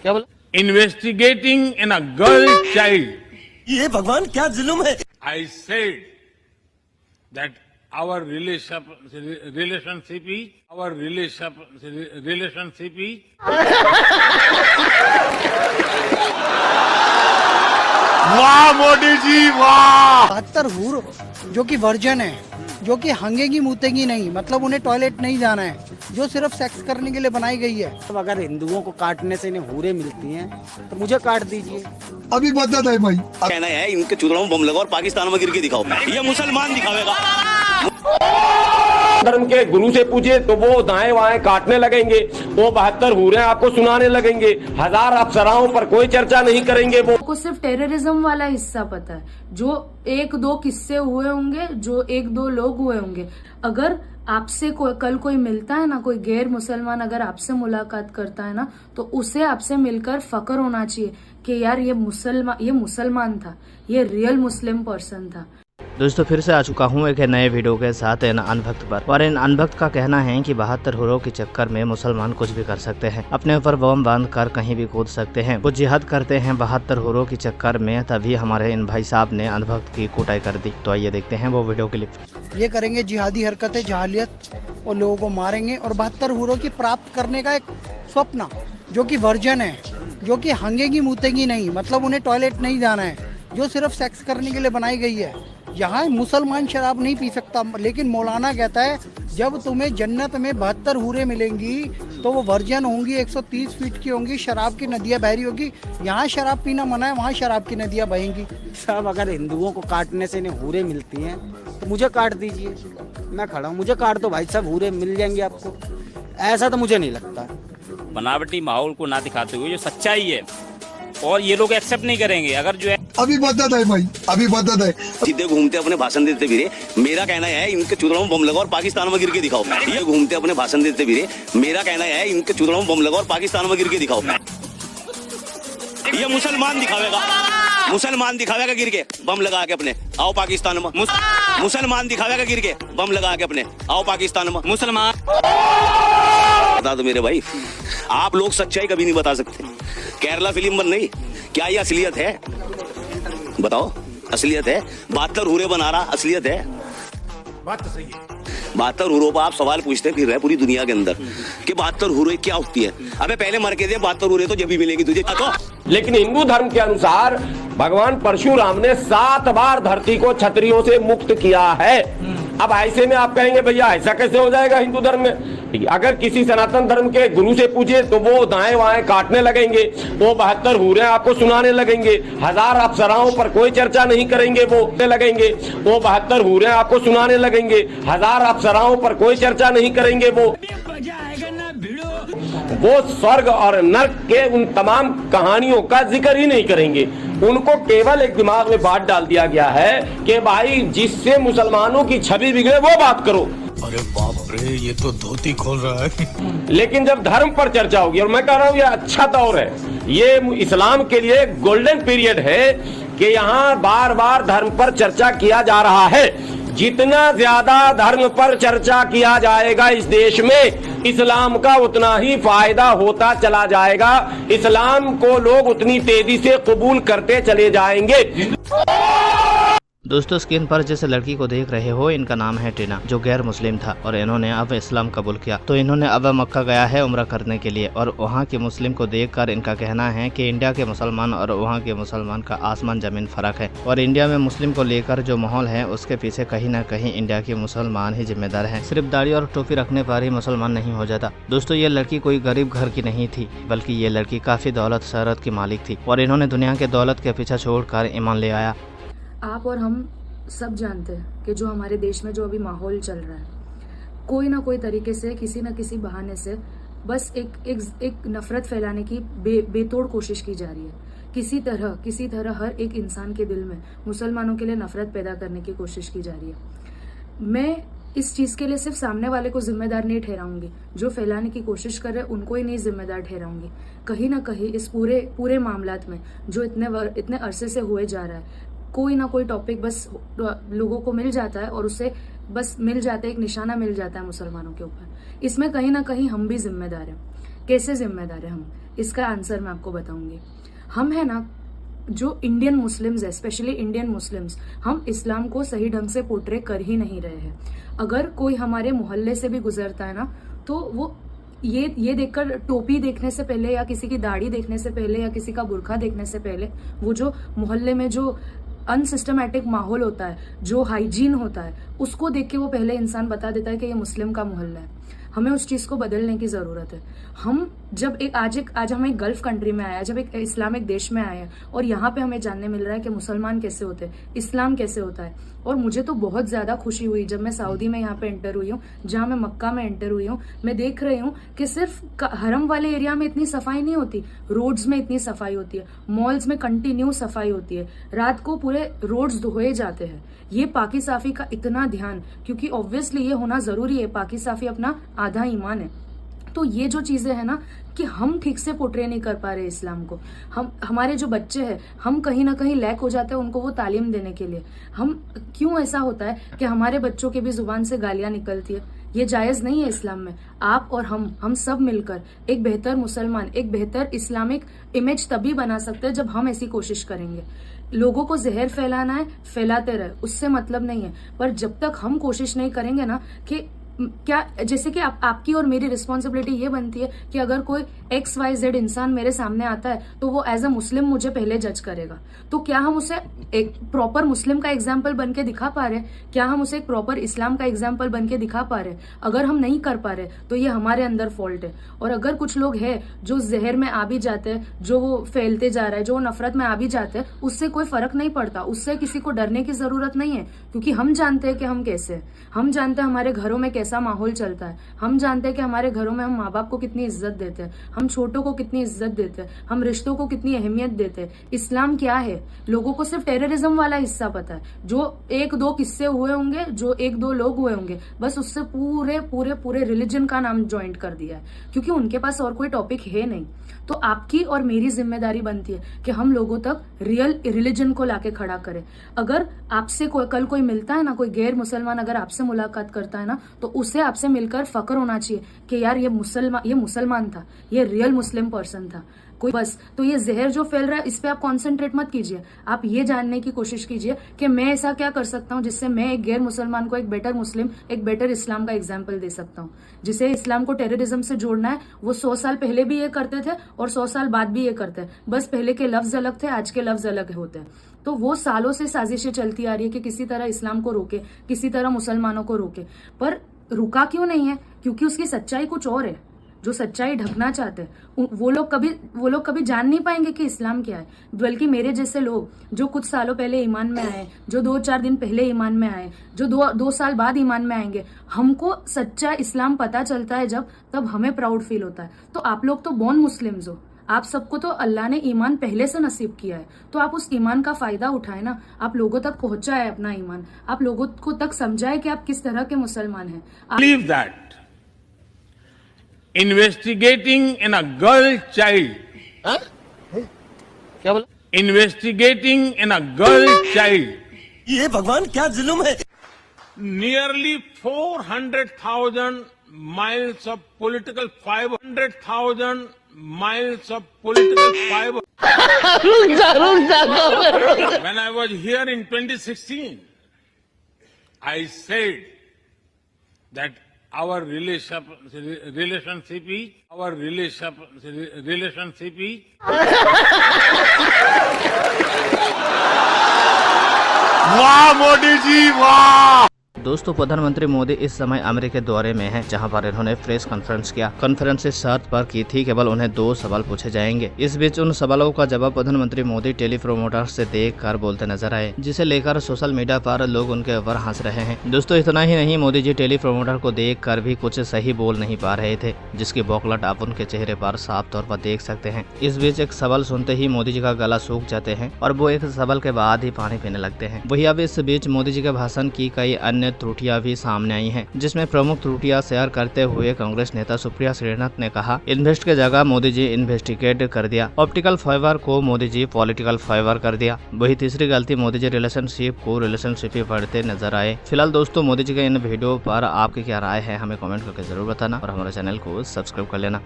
क्या बोला? Investigating in a girl child. ये भगवान क्या जुल्म है। I said that our relationship is वाह मोदी जी वाह। 72 हूर जो कि वर्जन है, जो कि हंगेगी मूतेगी नहीं, मतलब उन्हें टॉयलेट नहीं जाना है, जो सिर्फ सेक्स करने के लिए बनाई गई है। अगर हिंदुओं को काटने से इन्हें हूरें मिलती हैं तो मुझे काट दीजिए। अभी बदत है भाई। कहना है इनके चुदड़ों में बम लगाओ और पाकिस्तान में गिर के दिखाओ। ये मुसलमान दिखावेगा। धर्म के गुरु से पूछे तो वो दाएं बाएं काटने लगेंगे, वो 72 हूरें आपको सुनाने लगेंगे, 1000 अफसराओं पर कोई चर्चा नहीं करेंगे। वो को सिर्फ टेररिज्म वाला हिस्सा पता है, जो 1-2 किस्से हुए होंगे, जो 1-2 लोग हुए होंगे। अगर आपसे कल कोई मिलता है ना, कोई गैर मुसलमान अगर आपसे मुलाकात करता है ना, तो उसे आपसे मिलकर फक्र होना चाहिए कि यार ये मुसलमान था, ये रियल मुस्लिम पर्सन था। दोस्तों फिर से आ चुका हूँ एक नए वीडियो के साथ इन अनभक्त पर। और इन अनभक्त का कहना है कि 72 हुरों के चक्कर में मुसलमान कुछ भी कर सकते हैं, अपने ऊपर बम बांध कर कहीं भी कूद सकते हैं, वो जिहाद करते हैं 72 हुरों के चक्कर में। तभी हमारे इन भाई साहब ने अनभक्त की कुटाई कर दी। तो आइए देखते हैं वो वीडियो क्लिप। ये करेंगे जिहादी हरकतें, जहालियत, और लोगों को मारेंगे। और 72 हुरों की प्राप्त करने का एक स्वप्न जो कि वर्जन है, जो कि हंगेगी मूतेगी नहीं, मतलब उन्हें टॉयलेट नहीं जाना है, जो सिर्फ सेक्स करने के लिए बनाई गई है। यहाँ मुसलमान शराब नहीं पी सकता, लेकिन मौलाना कहता है जब तुम्हें जन्नत में 72 हूरें मिलेंगी तो वो वर्जन होंगी, 130 फीट की होंगी, शराब की नदियाँ बह रही होगी। यहाँ शराब पीना मना है, वहाँ शराब की नदियाँ बहेंगी। साहब अगर हिंदुओं को काटने से इन्हें हूरें मिलती हैं तो मुझे काट दीजिए। मैं खड़ा हूँ, मुझे काट दो भाई साहब, हूरें मिल जाएंगे आपको। ऐसा तो मुझे नहीं लगता। बनावटी माहौल को ना दिखाते हुए जो सच्चाई है, और ये लोग एक्सेप्ट नहीं करेंगे। अगर जो है अभी बदत है भाई, अभी बदत है। सीधे घूमते अपने भाषण देते फिरे। मेरा कहना है इनके चुदड़ों में बम लगाओ और पाकिस्तान में गिर के दिखाओ। ये घूमते अपने भाषण देते फिरे। मेरा कहना है इनके चुदड़ों में बम लगाओ और पाकिस्तान में गिर के दिखाओ। ये मुसलमान दिखावेगा। मुसलमान दिखावेगा गिर के बम लगा के अपने, आओ पाकिस्तान में। मुसलमान दिखावेगा गिर के बम लगा के अपने, आओ पाकिस्तान में। मुसलमान बता दो मेरे भाई, आप लोग सच्चाई कभी नहीं बता सकते। केरला फिल्म बन नहीं, क्या ये असलियत है? बताओ, असलियत है? 72 हूरे बना रहा असलियत है? बात तो सही है। 72 हूरों पर आप सवाल पूछते फिर रहे पूरी दुनिया के अंदर कि 72 हूरें क्या होती है। अबे पहले मर के दे, 72 हूरें तो जब भी मिलेगी तुझे। तो लेकिन हिंदू धर्म के अनुसार भगवान परशुराम ने 7 बार धरती को क्षत्रियों से मुक्त किया है। अब ऐसे में आप कहेंगे भैया ऐसा कैसे हो जाएगा हिंदू धर्म में? अगर किसी सनातन धर्म के गुरु से पूछे तो वो दाएं बाएं काटने लगेंगे, वो 72 हूरें आपको सुनाने लगेंगे, 1000 अफसराओं पर कोई चर्चा नहीं करेंगे। वो 72 हूरें आपको सुनाने लगेंगे, 1000 अफसराओं पर कोई चर्चा नहीं करेंगे। वो स्वर्ग और नर्क के उन तमाम कहानियों का जिक्र ही नहीं करेंगे। उनको केवल एक दिमाग में बात डाल दिया गया है कि भाई जिससे मुसलमानों की छवि बिगड़े वो बात करो। अरे बाप रे, ये तो धोती खोल रहा है। लेकिन जब धर्म पर चर्चा होगी, और मैं कह रहा हूँ ये अच्छा दौर है, ये इस्लाम के लिए गोल्डन पीरियड है कि यहाँ बार बार धर्म पर चर्चा किया जा रहा है। जितना ज्यादा धर्म पर चर्चा किया जाएगा इस देश में, इस्लाम का उतना ही फायदा होता चला जाएगा। इस्लाम को लोग उतनी तेजी से कबूल करते चले जाएंगे। दोस्तों स्क्रीन पर जिस लड़की को देख रहे हो, इनका नाम है टीना, जो गैर मुस्लिम था और इन्होंने अब इस्लाम कबूल किया। तो इन्होंने अब मक्का गया है उम्रा करने के लिए, और वहाँ के मुस्लिम को देखकर इनका कहना है कि इंडिया के मुसलमान और वहाँ के मुसलमान का आसमान जमीन फर्क है। और इंडिया में मुस्लिम को लेकर जो माहौल है उसके पीछे कहीं न कहीं इंडिया के मुसलमान ही जिम्मेदार है। सिर्फ दाढ़ी और टोपी रखने पर ही मुसलमान नहीं हो जाता। दोस्तों ये लड़की कोई गरीब घर की नहीं थी, बल्कि ये लड़की काफी दौलत शहरत की मालिक थी, और इन्होंने दुनिया के दौलत के पीछे छोड़कर ईमान ले आया। आप और हम सब जानते हैं कि जो हमारे देश में जो अभी माहौल चल रहा है, कोई ना कोई तरीके से, किसी ना किसी बहाने से बस एक नफरत फैलाने की बेतोड़ कोशिश की जा रही है। किसी तरह हर एक इंसान के दिल में मुसलमानों के लिए नफरत पैदा करने की कोशिश की जा रही है। मैं इस चीज के लिए सिर्फ सामने वाले को जिम्मेदार नहीं ठहराऊंगी, जो फैलाने की कोशिश कर रहे हैं उनको ही नहीं जिम्मेदार ठहराऊंगी। कहीं ना कहीं इस पूरे मामलात में जो इतने अरसे से हुए जा रहा है, कोई ना कोई टॉपिक बस लोगों को मिल जाता है और उससे बस मिल जाता है, एक निशाना मिल जाता है मुसलमानों के ऊपर। इसमें कहीं ना कहीं हम भी जिम्मेदार हैं। कैसे जिम्मेदार है हम? इसका आंसर मैं आपको बताऊंगी। हम है ना, जो इंडियन मुस्लिम्स है, स्पेशली इंडियन मुस्लिम्स, हम इस्लाम को सही ढंग से पोर्ट्रे कर ही नहीं रहे हैं। अगर कोई हमारे मोहल्ले से भी गुजरता है ना, तो वो ये देखकर, टोपी देखने से पहले या किसी की दाढ़ी देखने से पहले या किसी का बुर्का देखने से पहले, वो जो मोहल्ले में जो अनसिस्टमैटिक माहौल होता है, जो हाइजीन होता है, उसको देख के वो पहले इंसान बता देता है कि ये मुस्लिम का मोहल्ला है। हमें उस चीज को बदलने की जरूरत है। हम जब आज हम एक गल्फ कंट्री में आए, जब एक इस्लामिक देश में आए हैं, और यहाँ पे हमें जानने मिल रहा है कि मुसलमान कैसे होते हैं, इस्लाम कैसे होता है। और मुझे तो बहुत ज्यादा खुशी हुई जब मैं सऊदी में यहाँ पे एंटर हुई हूँ, जहाँ मैं मक्का में एंटर हुई हूँ। मैं देख रही हूँ कि सिर्फ हरम वाले एरिया में इतनी सफाई नहीं होती, रोड्स में इतनी सफाई होती है, मॉल्स में कंटिन्यू सफाई होती है, रात को पूरे रोड्स धोए जाते हैं। ये पाकी साफी का इतना ध्यान, क्योंकि ऑब्वियसली ये होना जरूरी है, पाकी साफी अपना आधा ईमान है। तो ये जो चीजें है ना, कि हम ठीक से पोर्ट्रे नहीं कर पा रहे इस्लाम को। हमारे जो बच्चे हैं, हम कहीं ना कहीं लैक हो जाते हैं उनको वो तालीम देने के लिए। हम क्यों ऐसा होता है कि हमारे बच्चों के भी जुबान से गालियां निकलती है? ये जायज नहीं है इस्लाम में। आप और हम सब मिलकर एक बेहतर मुसलमान, एक बेहतर इस्लामिक इमेज तभी बना सकते हैं जब हम ऐसी कोशिश करेंगे। लोगों को जहर फैलाना है, फैलाते रहे, उससे मतलब नहीं है। पर जब तक हम कोशिश नहीं करेंगे ना, कि क्या, जैसे कि आपकी और मेरी रिस्पॉन्सिबिलिटी ये बनती है कि अगर कोई XYZ इंसान मेरे सामने आता है तो वो एज अ मुस्लिम मुझे पहले जज करेगा। तो क्या हम उसे एक प्रॉपर मुस्लिम का एग्जाम्पल बन के दिखा पा रहे? क्या हम उसे एक प्रॉपर इस्लाम का एग्जाम्पल बन के दिखा पा रहे? अगर हम नहीं कर पा रहे तो ये हमारे अंदर फॉल्ट है। और अगर कुछ लोग हैं जो जहर में आ भी जाते हैं, जो वो फैलते जा रहा है, जो वो नफरत में आ भी जाते हैं, उससे कोई फर्क नहीं पड़ता, उससे किसी को डरने की जरूरत नहीं है। क्योंकि हम जानते हैं कि हम कैसे हैं, हम जानते हैं हमारे घरों में कैसा माहौल चलता है, हम जानते हैं कि हमारे घरों में हम माँ बाप को कितनी इज्जत देते हैं, हम छोटों को कितनी इज्जत देते हैं, हम रिश्तों को कितनी अहमियत देते हैं। इस्लाम क्या है? लोगों को सिर्फ टेररिज्म वाला हिस्सा पता है, जो एक दो किस्से हुए होंगे, जो एक दो लोग हुए होंगे, बस उससे पूरे पूरे पूरे रिलीजन का नाम ज्वाइंट कर दिया है, क्योंकि उनके पास और कोई टॉपिक है नहीं। तो आपकी और मेरी जिम्मेदारी बनती है कि हम लोगों तक रियल रिलीजन को लाके खड़ा करें। अगर आपसे कल कोई मिलता है ना, कोई गैर मुसलमान अगर आपसे मुलाकात करता है ना, तो उसे आपसे मिलकर फक्र होना चाहिए कि यार ये मुसलमान था, ये रियल मुस्लिम पर्सन था। कोई बस, तो ये जहर जो फैल रहा है इस पे आप कंसंट्रेट मत कीजिए। आप ये जानने की कोशिश कीजिए कि मैं ऐसा क्या कर सकता हूँ जिससे मैं एक गैर मुसलमान को एक बेटर मुस्लिम, एक बेटर इस्लाम का एग्जाम्पल दे सकता हूँ। जिसे इस्लाम को टेररिज्म से जोड़ना है, वो 100 साल पहले भी ये करते थे और 100 साल बाद भी ये करते हैं। बस पहले के लफ्ज अलग थे, आज के लफ्ज अलग होते हैं। तो वो सालों से साजिशें चलती आ रही है कि किसी तरह इस्लाम को रोके, किसी तरह मुसलमानों को रोके। पर रुका क्यों नहीं है? क्योंकि उसकी सच्चाई कुछ और है। जो सच्चाई ढकना चाहते हैं वो लोग कभी जान नहीं पाएंगे कि इस्लाम क्या है। बल्कि मेरे जैसे लोग जो कुछ सालों पहले ईमान में आए, जो 2-4 दिन पहले ईमान में आए, जो 2 साल बाद ईमान में आएंगे, हमको सच्चा इस्लाम पता चलता है जब, तब हमें प्राउड फील होता है। तो आप लोग तो बॉर्न मुस्लिम्स हो, आप सबको तो अल्लाह ने ईमान पहले से नसीब किया है, तो आप उस ईमान का फायदा उठाए ना। आप लोगों तक पहुंचाए अपना ईमान, आप लोगों को तक समझाए कि आप किस तरह के मुसलमान हैं। Believe that investigating in a girl child, क्या बोला? investigating in a girl child, ये भगवान क्या जुल्म है? nearly 400,000 miles of political fiber, 100,000 miles of political fiber. When I was here in 2016, I said that our relationship is वाह मोदी जी वाह। दोस्तों, प्रधानमंत्री मोदी इस समय अमेरिका दौरे में हैं, जहां पर इन्होंने प्रेस कॉन्फ्रेंस किया। कॉन्फ्रेंस इस शर्त पर की थी केवल उन्हें 2 सवाल पूछे जाएंगे। इस बीच उन सवालों का जवाब प्रधानमंत्री मोदी टेलीप्रोमोटर से देखकर बोलते नजर आए, जिसे लेकर सोशल मीडिया पर लोग उनके ऊपर हंस रहे हैं। दोस्तों, इतना ही नहीं, मोदी जी टेलीप्रोमोटर को देखकर भी कुछ सही बोल नहीं पा रहे थे, जिसकी बौखलाहट आप उनके चेहरे पर साफ तौर पर देख सकते हैं। इस बीच एक सवाल सुनते ही मोदी जी का गला सूख जाते हैं और वो एक सवाल के बाद ही पानी पीने लगते हैं। वही अब इस बीच मोदी जी के भाषण की कई अन्य त्रुटियां भी सामने आई हैं, जिसमें प्रमुख त्रुटियां शेयर करते हुए कांग्रेस नेता सुप्रिया श्रीनाथ ने कहा, इन्वेस्ट के जगह मोदी जी इन्वेस्टिगेट कर दिया, ऑप्टिकल फाइबर को मोदी जी पॉलिटिकल फाइबर कर दिया। वही तीसरी गलती, मोदी जी रिलेशनशिप को रिलेशनशिप ही पढ़ते नजर आए। फिलहाल दोस्तों, मोदी जी के इन वीडियो पर आपकी क्या राय है, हमें कमेंट करके जरूर बताना और हमारे चैनल को सब्सक्राइब कर लेना।